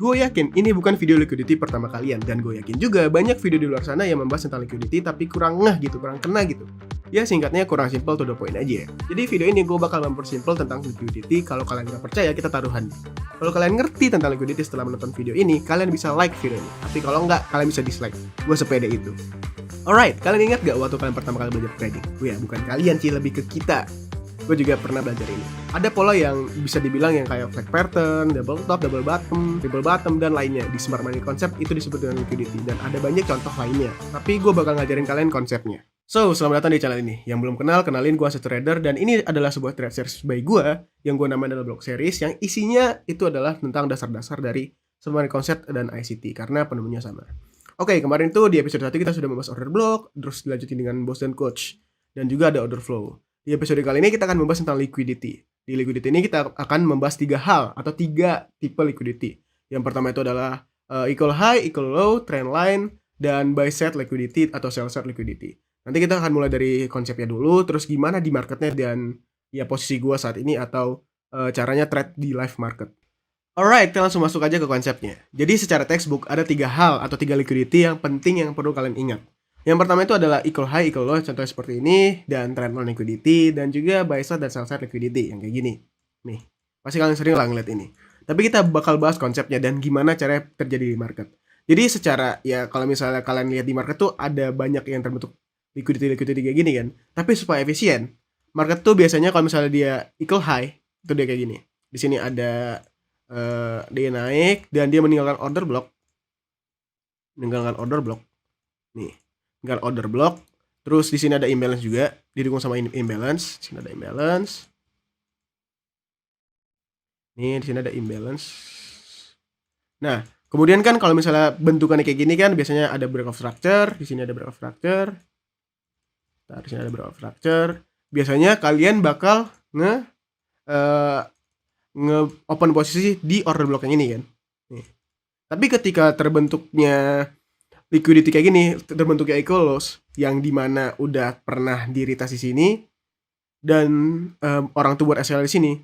Gue yakin ini bukan video liquidity pertama kalian, dan gue yakin juga banyak video di luar sana yang membahas tentang liquidity tapi kurang ngeh gitu, kurang kena gitu. Ya singkatnya kurang simple to the point aja. Jadi video ini gue bakal mempersimpel tentang liquidity. Kalau kalian nggak percaya, kita taruhan. Kalau kalian ngerti tentang liquidity setelah menonton video ini, kalian bisa like video ini. Tapi kalau nggak, kalian bisa dislike. Gue sepede itu. Alright, kalian ingat gak waktu kalian pertama kali belajar trading? Ya bukan kalian sih, lebih ke kita. Gue juga pernah belajar ini. Ada pola yang bisa dibilang yang kayak flag pattern, double top, double bottom, triple bottom, dan lainnya. Di Smart Money Concept itu disebut dengan liquidity, dan ada banyak contoh lainnya. Tapi gue bakal ngajarin kalian konsepnya. So, selamat datang di channel ini. Yang belum kenal, kenalin gue Aset Trader, dan ini adalah sebuah trade series by gue yang gue namain adalah blog series, yang isinya itu adalah tentang dasar-dasar dari Smart Money Concept dan ICT, karena penemunya sama. Oke, kemarin tuh di episode 1 kita sudah membahas order block, terus dilanjutin dengan boss dan coach, dan juga ada order flow. Di episode kali ini kita akan membahas tentang liquidity. Di liquidity ini kita akan membahas 3 hal atau 3 tipe liquidity. Yang pertama itu adalah equal high, equal low, trend line, dan buy set liquidity atau sell set liquidity. Nanti kita akan mulai dari konsepnya dulu, terus gimana di marketnya dan ya posisi gua saat ini atau caranya trade di live market. Alright, kita langsung masuk aja ke konsepnya. Jadi secara textbook ada 3 hal atau 3 liquidity yang penting yang perlu kalian ingat. Yang pertama itu adalah equal high, equal low, contohnya seperti ini, dan trend line liquidity, dan juga buy side dan sell side liquidity, yang kayak gini. Nih, pasti kalian sering lah ngeliat ini. Tapi kita bakal bahas konsepnya dan gimana caranya terjadi di market. Jadi secara, ya kalau misalnya kalian lihat di market tuh ada banyak yang terbentuk liquidity kayak gini kan. Tapi supaya efisien, market tuh biasanya kalau misalnya dia equal high, itu dia kayak gini. Di sini ada, dia naik, dan dia meninggalkan order block. Nih. Tinggal order block, terus di sini ada imbalance juga, didukung sama imbalance. Di sini ada imbalance. Nih, di sini ada imbalance. Nah, kemudian kan kalau misalnya bentukannya kayak gini kan biasanya ada break of structure, di sini ada break of structure. Nah, di sini ada break of structure. Biasanya kalian bakal nge open posisi di order block yang ini kan. Nih. Tapi ketika terbentuknya liquidity kayak gini, terbentuknya equal loss yang dimana udah pernah diretas di sini dan orang tuh buat SL di sini,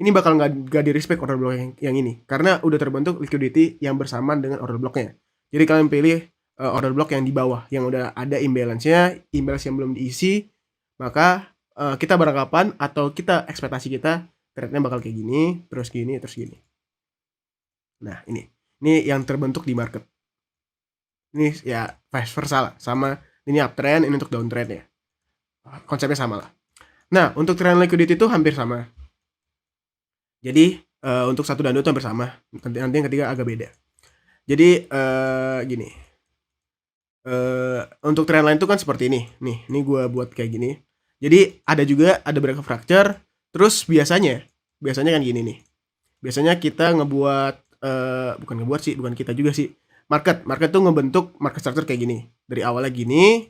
ini bakal nggak di respect order block yang ini karena udah terbentuk liquidity yang bersamaan dengan order blocknya. Jadi kalian pilih order block yang di bawah yang udah ada imbalance-nya, imbalance yang belum diisi, maka kita beranggapan atau kita ekspektasi kita trade-nya bakal kayak gini, terus gini, terus gini. Nah ini yang terbentuk di market. Ini ya vice versa lah, sama ini uptrend, ini untuk downtrend ya. Konsepnya sama lah. Nah, untuk trend liquidity itu hampir sama. Jadi untuk 1 dan 2 itu hampir sama. Nanti yang ketiga agak beda. Jadi gini. Untuk trend line itu kan seperti ini. Nih, ini gue buat kayak gini. Jadi ada juga ada break of fracture. Terus biasanya kan gini nih. Biasanya kita bukan kita juga sih. Market tuh ngebentuk market structure kayak gini. Dari awalnya gini,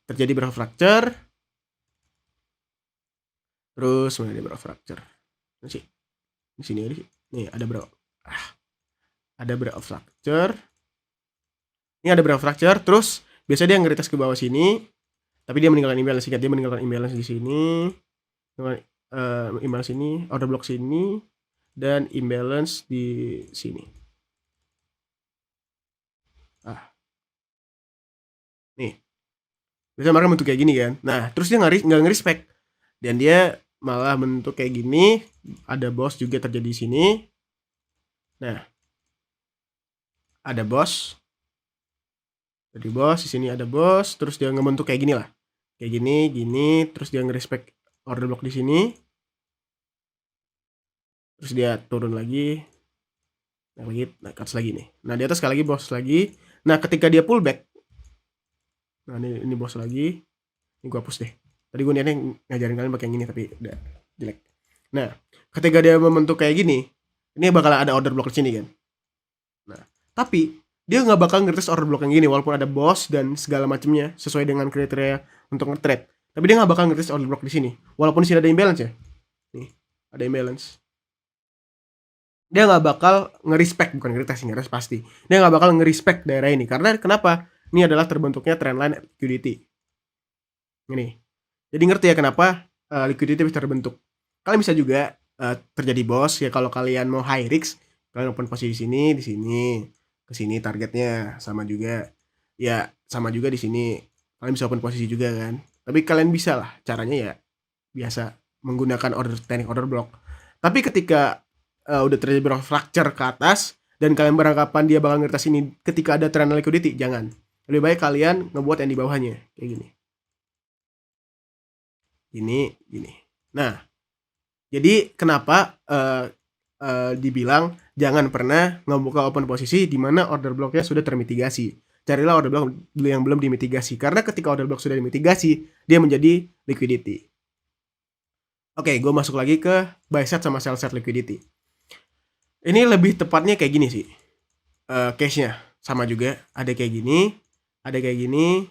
terjadi break of fracture. Terus mana ada break of fracture? Di sini ada sih. Nih ada break of fracture. Ini ada break of fracture, terus biasanya dia ngeretas ke bawah sini. Tapi dia meninggalkan imbalance, dia meninggalkan imbalance di sini. Imbalance ini, order block sini, dan imbalance di sini. Nih, biasanya mereka bentuk kayak gini kan. Nah, terus dia nggak nge-respect, dan dia malah bentuk kayak gini. Ada boss juga terjadi di sini. Nah, ada boss. Jadi boss di sini ada boss, terus dia ngebentuk kayak gini lah, kayak gini, terus dia nge-respect order block di sini. Terus dia turun lagi, naik atas lagi nih. Nah, di atas sekali lagi boss lagi. Nah, ketika dia pullback, nah ini bos lagi. Ini gue hapus deh. Tadi gue niatnya ngajarin kalian pakai yang ini tapi udah jelek. Nah, ketika dia membentuk kayak gini, ini bakal ada order block di sini kan. Nah, tapi dia nggak bakal ngetes order block yang gini walaupun ada boss dan segala macamnya sesuai dengan kriteria untuk nge-trade. Tapi dia nggak bakal ngetes order block di sini walaupun di sini ada imbalance ya. Nih, ada imbalance. Dia nggak bakal nge-respect, bukan nge-retest pasti. Dia nggak bakal nge-respect daerah ini karena kenapa? Ini adalah terbentuknya trendline liquidity. Ini. Jadi ngerti ya kenapa liquidity bisa terbentuk. Kalian bisa juga terjadi boss ya kalau kalian mau high risk, Kalian open posisi di sini, ke sini targetnya sama juga. Ya, sama juga di sini. Kalian bisa open posisi juga kan. Tapi kalian bisa lah caranya ya biasa menggunakan teknik order block. Tapi ketika udah terjadi fracture ke atas dan kalian beranggapan dia bakal ngeretas ini ketika ada trend liquidity, jangan. Lebih baik kalian ngebuat yang di bawahnya kayak gini. Gini. Nah, jadi kenapa dibilang jangan pernah ngebuka open posisi di mana order blocknya sudah termitigasi. Carilah order block yang belum dimitigasi, karena ketika order block sudah dimitigasi, dia menjadi liquidity. Oke, gue masuk lagi ke buy set sama sell set liquidity. Ini lebih tepatnya kayak gini sih. Case-nya sama juga, ada kayak gini, ada kayak gini,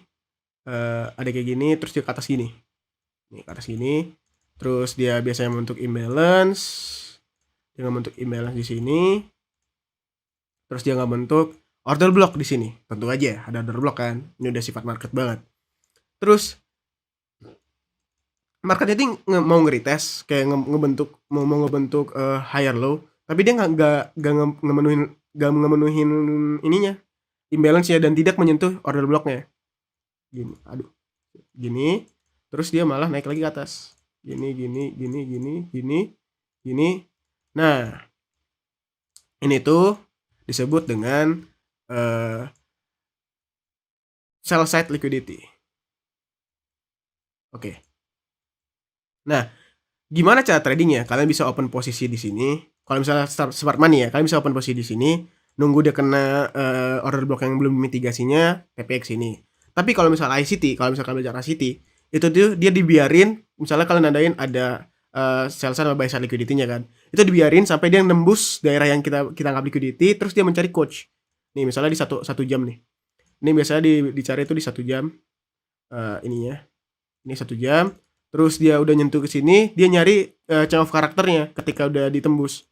ada kayak gini, terus dia ke atas gini. Nih, ke atas gini. Terus dia biasanya membentuk imbalance. Dia ngebentuk imbalance di sini. Terus dia ngebentuk order block di sini. Tentu aja ada order block kan. Ini udah sifat market banget. Terus marketnya ini mau nge-retest kayak ngebentuk mau ngebentuk higher low, tapi dia nggak ngemenuhin ininya, imbalance-nya, dan tidak menyentuh order blocknya. Gini. Terus dia malah naik lagi ke atas. Gini. Nah, ini tuh disebut dengan sell side liquidity. Oke. Nah, gimana cara tradingnya? Kalian bisa open posisi di sini. Kalau misalnya smart money ya, kalian bisa open posisi di sini, nunggu dia kena order block yang belum mitigasinya, TPX ini. Tapi kalau misalnya ICT, kalau misalnya kalian belajar ICT, itu tuh dia dibiarin, misalnya kalian nandain ada sell side sama buy side liquidity-nya kan. Itu dibiarin sampai dia nembus daerah yang kita anggap liquidity, terus dia mencari coach. Nih, misalnya di satu jam nih. Ini biasanya dicari itu di 1 jam. Ininya. Ini 1 jam. Terus dia udah nyentuh ke sini, dia nyari change of karakternya ketika udah ditembus.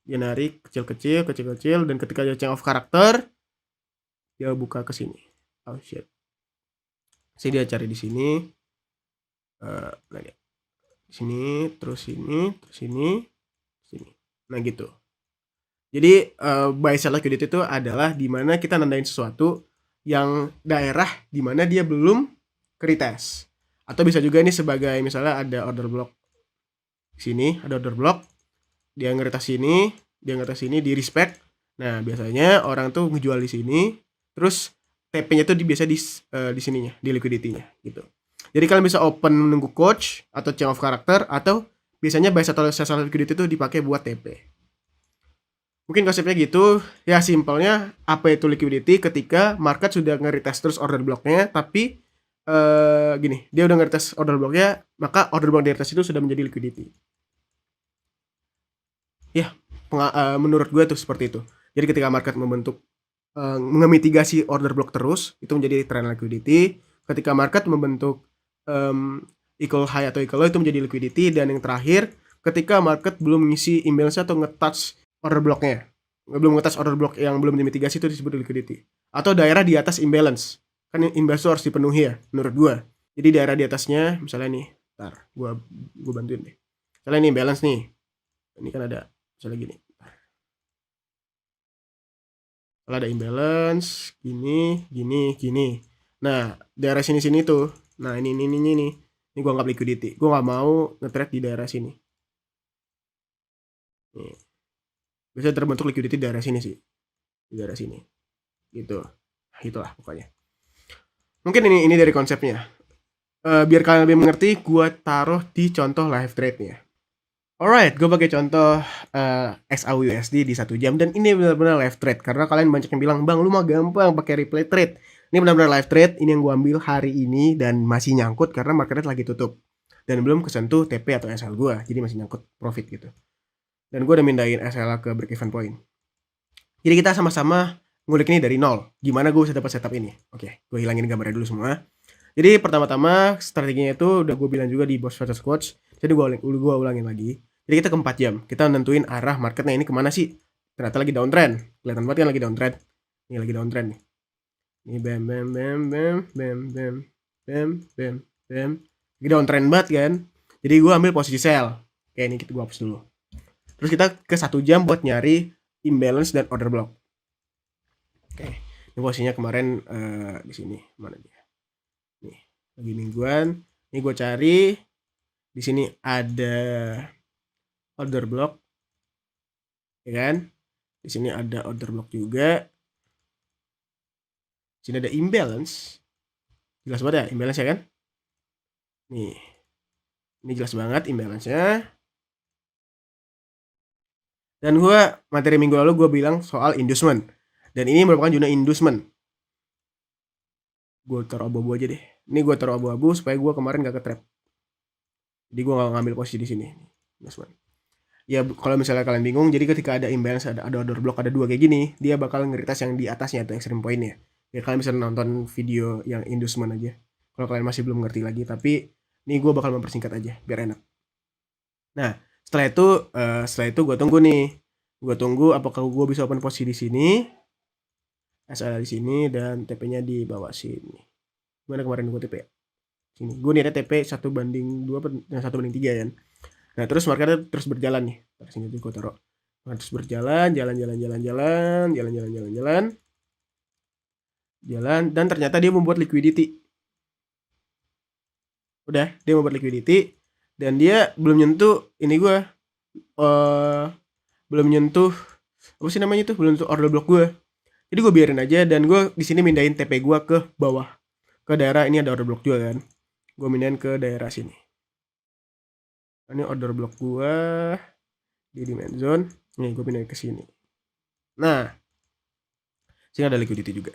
Dia narik kecil-kecil, dan ketika dia change of karakter, dia buka ke sini. Oh shit. Dia cari di sini. Di sini, terus sini. Nah gitu. Jadi buy sell liquidity itu adalah dimana kita nandain sesuatu yang daerah dimana dia belum retest. Atau bisa juga ini sebagai misalnya ada order block sini, ada order block, dia ngeretas sini, di respect. Nah, biasanya orang tuh ngejual di sini, terus TP-nya tuh biasa di sininya, di liquidity-nya gitu. Jadi kalian bisa open menunggu coach atau change of character, atau biasanya buy atau sell liquidity itu dipakai buat TP. Mungkin konsepnya gitu. Ya simpelnya apa itu liquidity ketika market sudah nge-retest terus order blocknya, tapi gini, dia udah nge-retest order blocknya, maka order block di retest itu sudah menjadi liquidity. Ya, menurut gue tuh seperti itu. Jadi ketika market membentuk memitigasi order block terus, itu menjadi trend liquidity. Ketika market membentuk equal high atau equal low, itu menjadi liquidity. Dan yang terakhir, ketika market belum mengisi imbalance atau nge-touch order blocknya, belum nge-touch order block yang belum dimitigasi, itu disebut liquidity. Atau daerah di atas imbalance. Kan imbalance harus dipenuhi ya, menurut gue. Jadi daerah di atasnya, misalnya nih, ntar gue bantuin deh. Misalnya ini imbalance nih, ini kan ada misalnya gini. Kalau ada imbalance, gini. Nah, daerah sini tuh. Nah, ini gue anggap liquidity. Gue nggak mau nge-trade di daerah sini. Nih. Bisa terbentuk liquidity di daerah sini sih. Di daerah sini. Gitu. Nah, itulah pokoknya. Mungkin ini dari konsepnya. Biar kalian lebih mengerti, gue taruh di contoh live trade-nya. Alright, gue pakai contoh XAUUSD di 1 jam, dan ini benar-benar live trade karena kalian banyak yang bilang, "Bang, lu mah gampang pakai replay trade." Ini benar-benar live trade, ini yang gue ambil hari ini dan masih nyangkut karena marketnya lagi tutup. Dan belum kesentuh TP atau SL gue, jadi masih nyangkut profit gitu. Dan gue udah mindahin SL ke break even point. Jadi kita sama-sama ngulik ini dari nol. Gimana gue bisa dapat setup ini? Oke, gue hilangin gambarnya dulu semua. Jadi pertama-tama strateginya itu udah gue bilang juga di Boss versus Coach. Jadi gue ulangin lagi. Jadi kita ke 4 jam. Kita nentuin arah marketnya ini kemana sih. Ternyata lagi downtrend. Kelihatan banget kan lagi downtrend. Ini lagi downtrend nih. Ini bam. Lagi downtrend banget kan. Jadi gue ambil posisi sell. Kayak ini kita gue hapus dulu. Terus kita ke 1 jam buat nyari imbalance dan order block. Oke, ini posisinya kemarin di sini mana dia? Nih, lagi mingguan. Ini gue cari di sini ada order block, ya kan? Di sini ada order block juga. Di sini ada imbalance. Jelas banget ya imbalance ya kan? Nih. Ini jelas banget imbalance-nya. Dan materi minggu lalu gue bilang soal inducement. Dan ini merupakan zona inducement. Gue taruh abu-abu aja deh. Ini gue taruh abu-abu supaya gue kemarin gak ke-trap. Jadi gue gak ngambil posisi di sini. Inducement. Ya kalau misalnya kalian bingung, jadi ketika ada imbalance, ada order block, ada 2 kayak gini, dia bakal ngeritas yang di atasnya atau extreme point-nya. Ya kalian bisa nonton video yang inducement aja. Kalau kalian masih belum ngerti lagi, tapi ini gue bakal mempersingkat aja biar enak. Nah, setelah itu gue tunggu nih. Gue tunggu apakah gue bisa open posisi di sini. SL di sini dan TP-nya di bawah sini. Gimana kemarin gue TP ya? Sini. Gue nih ada TP 1/2 dan 1/3 kan. Nah, terus marketnya terus berjalan nih. Pada sini gue taruh. Terus berjalan, jalan. Dan ternyata dia membuat liquidity. Udah, dia membuat liquidity dan dia belum nyentuh ini gue. Belum nyentuh apa sih namanya tuh? Belum nyentuh order block gue. Jadi gue biarin aja dan gue di sini mindahin TP gue ke bawah. Ke daerah ini ada order block juga kan. Gue mindahin ke daerah sini. Ini order block gue di demand zone. Nih gue pindahin ke sini. Nah, sini ada liquidity juga.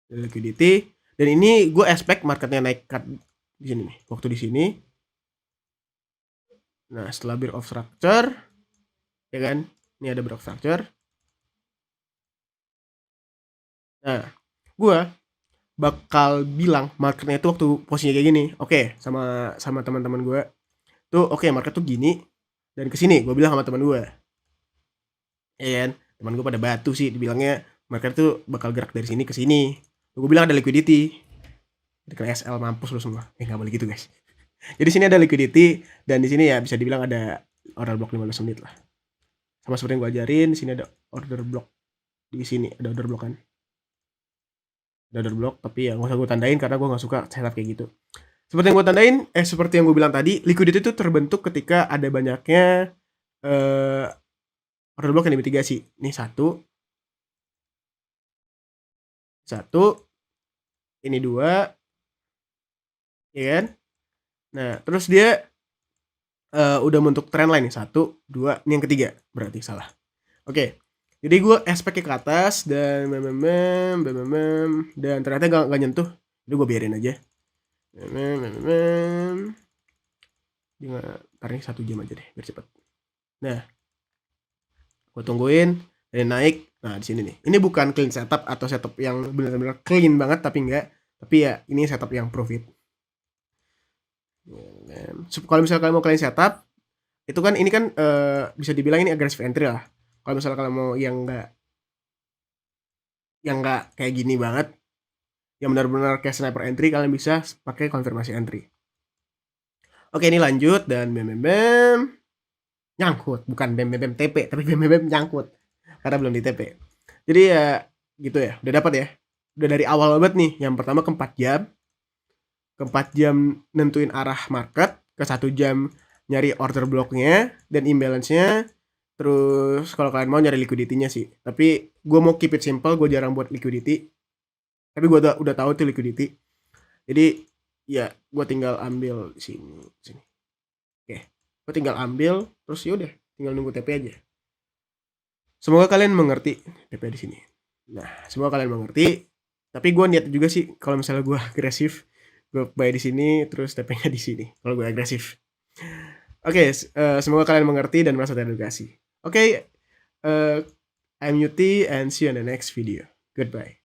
Ada liquidity dan ini gue expect marketnya naik cut di sini nih. Waktu di sini. Nah, setelah break of structure, ya kan? Ini ada break of structure. Nah, gue bakal bilang marketnya itu waktu posisinya kayak gini. Oke, sama teman-teman gue. Tuh oke, market tuh gini dan kesini. Gue bilang sama teman gue. Ya kan? Teman gue pada batu sih dibilangnya market tuh bakal gerak dari sini ke sini. Gue bilang ada liquidity. Jadi kena SL mampus lu semua. Nggak boleh gitu guys. Jadi sini ada liquidity dan di sini ya bisa dibilang ada order block 15 menit lah. Sama seperti yang gue ajarin, di sini ada order block. Di sini ada order block kan. Ada order block tapi ya nggak usah gue tandain karena gue nggak suka setup kayak gitu. Seperti yang gue tandain, seperti yang gue bilang tadi, liquidity itu terbentuk ketika ada banyaknya order block yang dimitigasi. Ini satu, ini 2, ya kan? Nah, terus dia udah bentuk trendline nih 1, 2, ini yang ketiga berarti salah. Oke, jadi gue expect ke atas dan dan ternyata gak nyentuh, jadi gue biarin aja. Ntar ini 1 jam aja deh biar cepet. Nah, gue tungguin dan naik. Nah di sini nih, ini bukan clean setup atau setup yang benar-benar clean banget tapi enggak, tapi ya ini setup yang profit. Kalau misalnya kalian mau clean setup itu kan ini kan bisa dibilang ini aggressive entry lah. Kalau misalnya kalian mau yang enggak kayak gini banget, yang benar-benar kayak sniper entry, kalian bisa pakai konfirmasi entry. Oke, ini lanjut dan nyangkut, bukan bem TP tapi bem nyangkut karena belum di TP. Jadi ya gitu ya, udah dapat ya. Udah dari awal banget nih. Yang pertama ke 4 jam. Ke 4 jam nentuin arah market, ke 1 jam nyari order blocknya dan imbalance-nya. Terus kalau kalian mau nyari liquidity-nya sih. Tapi gue mau keep it simple, gue jarang buat liquidity. Tapi gue udah tahu tuh liquidity. Jadi ya gue tinggal ambil sini. Oke, gue tinggal ambil terus yaudah tinggal nunggu TP aja. Semoga kalian mengerti TP di sini. Nah, semoga kalian mengerti. Tapi gue niat juga sih kalau misalnya gue agresif, gue buy di sini terus TP-nya di sini. Kalau gue agresif. Oke, semoga kalian mengerti dan merasa teredukasi. Oke, I'm Yuti and see you on the next video. Goodbye.